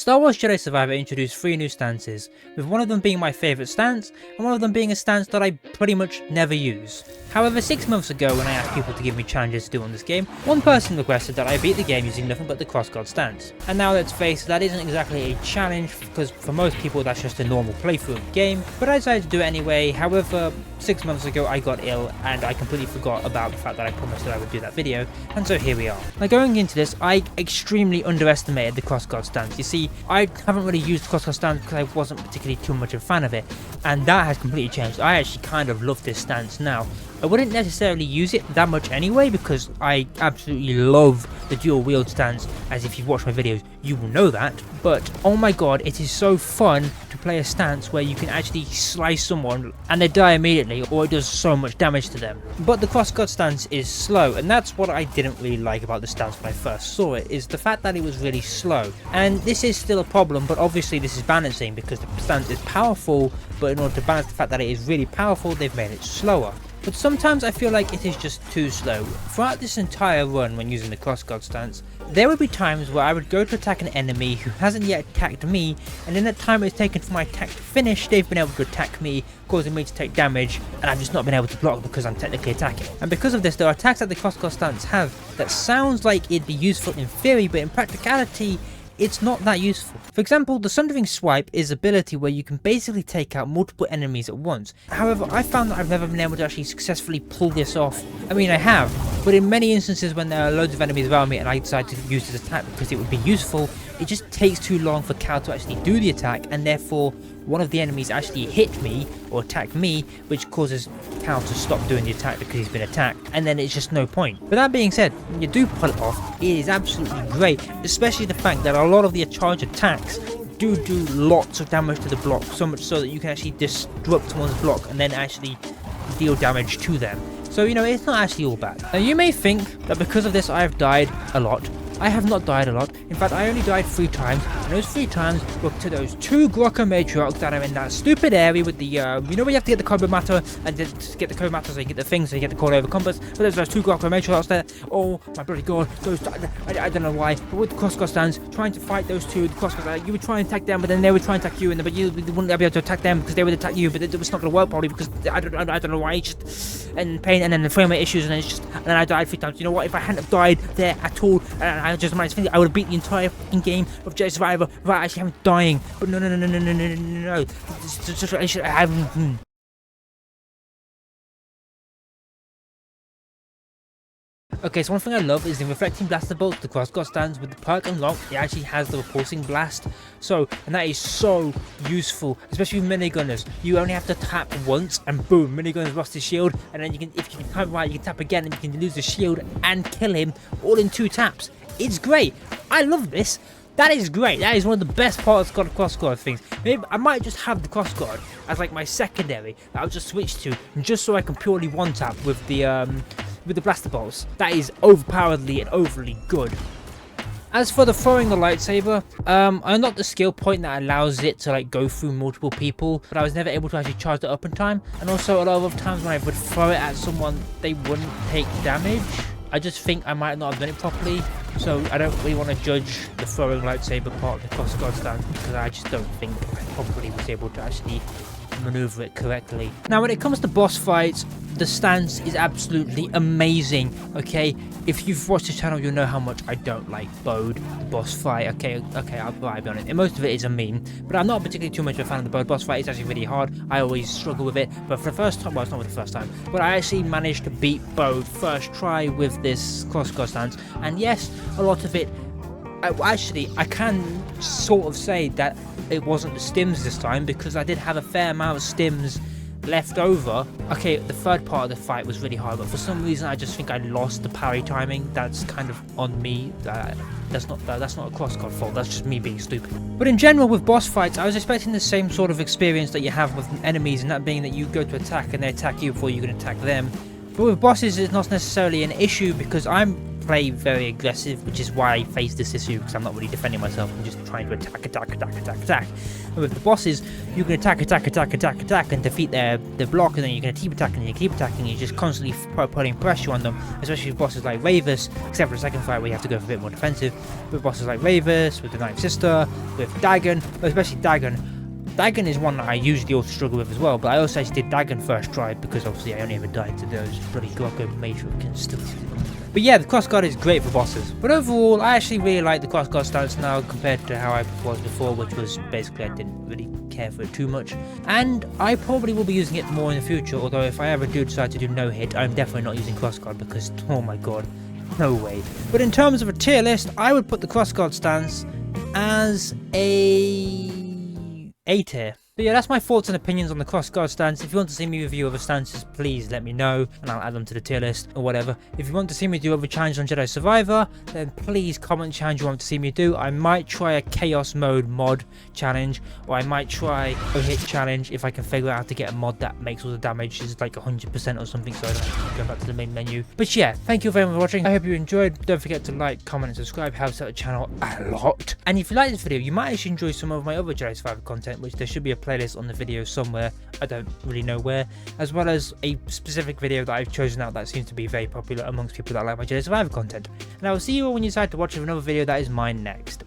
Star Wars Jedi Survivor introduced 3 new stances, with one of them being my favourite stance, and one of them being a stance that I pretty much never use. However, 6 months ago when I asked people to give me challenges to do on this game, one person requested that I beat the game using nothing but the Crossguard Stance. And now let's face it, that isn't exactly a challenge, because for most people that's just a normal playthrough of the game, but I decided to do it anyway. However, 6 months ago I got ill, and I completely forgot about the fact that I promised that I would do that video, and so here we are. Now going into this, I extremely underestimated the Crossguard Stance. You see, I haven't really used the Crossguard Stance because I wasn't particularly too much of a fan of it, and that has completely changed. I actually kind of love this stance now. I wouldn't necessarily use it that much anyway, because I absolutely love the dual wield stance, as if you've watched my videos you will know that, but oh my god, it is so fun to play a stance where you can actually slice someone and they die immediately, or it does so much damage to them. But the Crossguard stance is slow, and that's what I didn't really like about the stance when I first saw it, is the fact that it was really slow. And this is still a problem, but obviously this is balancing, because the stance is powerful, but in order to balance the fact that it is really powerful, they've made it slower. But sometimes I feel like it is just too slow. Throughout this entire run when using the Crossguard stance, there would be times where I would go to attack an enemy who hasn't yet attacked me, and in that time it's taken for my attack to finish, they've been able to attack me, causing me to take damage, and I've just not been able to block because I'm technically attacking. And because of this, there are attacks that the Crossguard stance have that sounds like it'd be useful in theory, but in practicality, it's not that useful. For example, the Sundering Swipe is an ability where you can basically take out multiple enemies at once. However, I found that I've never been able to actually successfully pull this off. I mean, I have, but in many instances when there are loads of enemies around me and I decide to use this attack because it would be useful, it just takes too long for Cal to actually do the attack, and therefore one of the enemies actually hit me or attack me, which causes Cal to stop doing the attack because he's been attacked, and then it's just no point. But that being said, when you do pull it off, it is absolutely great, especially the fact that a lot of the charge attacks do lots of damage to the block, so much so that you can actually disrupt someone's block and then actually deal damage to them. So, you know, it's not actually all bad. Now, you may think that because of this I have died a lot. I have not died a lot. In fact, I only died 3 times, and those 3 times were to those 2 Grokka Matriarchs that are in that stupid area with the, you know where you have to get the Cobra Matter, and then to get the Cobra Matter so you get the things, so you get the Core over Compass, but there's those 2 Grokka Matriarchs there. Oh my bloody god, those, I don't know why, but with the Crossguard stance, trying to fight those 2, the Crossguard, you would try and attack them, but then they would try and attack you, but you wouldn't be able to attack them because they would attack you, but it was not going to work probably because I don't know why, it's just, and pain, and then the frame rate issues, and then it's just, and then I died 3 times. You know what, if I hadn't have died there at all, and I just managed to finish, I would have beat the entire fucking game of Jedi Survivor without actually having dying. But no. Okay, so one thing I love is the reflecting blaster bolts, the Crossguard stance. With the perk unlocked, it actually has the repulsing blast. So, and that is so useful, especially with minigunners. You only have to tap once, and boom, minigunner's lost his shield. And then you can, if you can time right, you can tap again, and you can lose the shield and kill him all in 2 taps. It's great. I love this. That is great. That is one of the best parts of Crossguard things. Maybe I might just have the Crossguard as like my secondary that I'll just switch to, just so I can purely one tap with the blaster bolts. That is overpoweredly and overly good. As for the throwing the lightsaber, I unlocked the skill point that allows it to like go through multiple people, but I was never able to actually charge it up in time. And also a lot of times when I would throw it at someone, they wouldn't take damage. I just think I might not have done it properly, so I don't really want to judge the throwing lightsaber part of the Crossguard stance, because I just don't think I probably was able to actually maneuver it correctly. Now, when it comes to boss fights, the stance is absolutely amazing, okay? If you've watched this channel, you'll know how much I don't like Bode, the boss fight, okay, I'll be honest. And most of it is a meme, but I'm not particularly too much of a fan of the Bode boss fight. It's actually really hard. I always struggle with it, but for the first time, well, it's not for the first time, but I actually managed to beat Bode first try with this Crossguard stance, and yes, a lot of it, actually, I can sort of say that it wasn't the stims this time, because I did have a fair amount of stims left over. Okay, the third part of the fight was really hard, but for some reason I just think I lost the parry timing. That's kind of on me. That's not a Crossguard fault, that's just me being stupid. But in general, with boss fights, I was expecting the same sort of experience that you have with enemies, and that being that you go to attack and they attack you before you can attack them. But with bosses, it's not necessarily an issue, because I'm play very aggressive, which is why I face this issue, because I'm not really defending myself. I'm just trying to attack. And with the bosses, you can attack, and defeat their block, and then you're going to keep attacking, and you're just constantly putting pressure on them, especially with bosses like Ravus, except for the second fight where you have to go for a bit more defensive. With bosses like Ravus, with the Ninth Sister, with Dagon, especially Dagon. Dagon is one that I usually also struggle with as well, but I also actually did Dagon first try because obviously I only ever died to those bloody Gorgo Major Constituents. But yeah, the Crossguard is great for bosses. But overall, I actually really like the Crossguard stance now compared to how I was before, which was basically I didn't really care for it too much. And I probably will be using it more in the future, although if I ever do decide to do no hit, I'm definitely not using Crossguard because, oh my god, no way. But in terms of a tier list, I would put the Crossguard stance as A tier. But yeah, that's my thoughts and opinions on the Crossguard stance. If you want to see me review other stances, please let me know and I'll add them to the tier list or whatever. If you want to see me do other challenges on Jedi Survivor, then please comment the challenge you want to see me do. I might try a Chaos Mode mod challenge, or I might try a hit challenge if I can figure out how to get a mod that makes all the damage is like 100% or something, so I don't have to go back to the main menu. But yeah, thank you very much for watching. I hope you enjoyed. Don't forget to like, comment and subscribe. It helps out the channel a lot. And if you like this video, you might actually enjoy some of my other Jedi Survivor content, which there should be a playlist on the video somewhere, I don't really know where, as well as a specific video that I've chosen out that seems to be very popular amongst people that like my Jedi Survivor content. And I will see you all when you decide to watch another video that is mine next.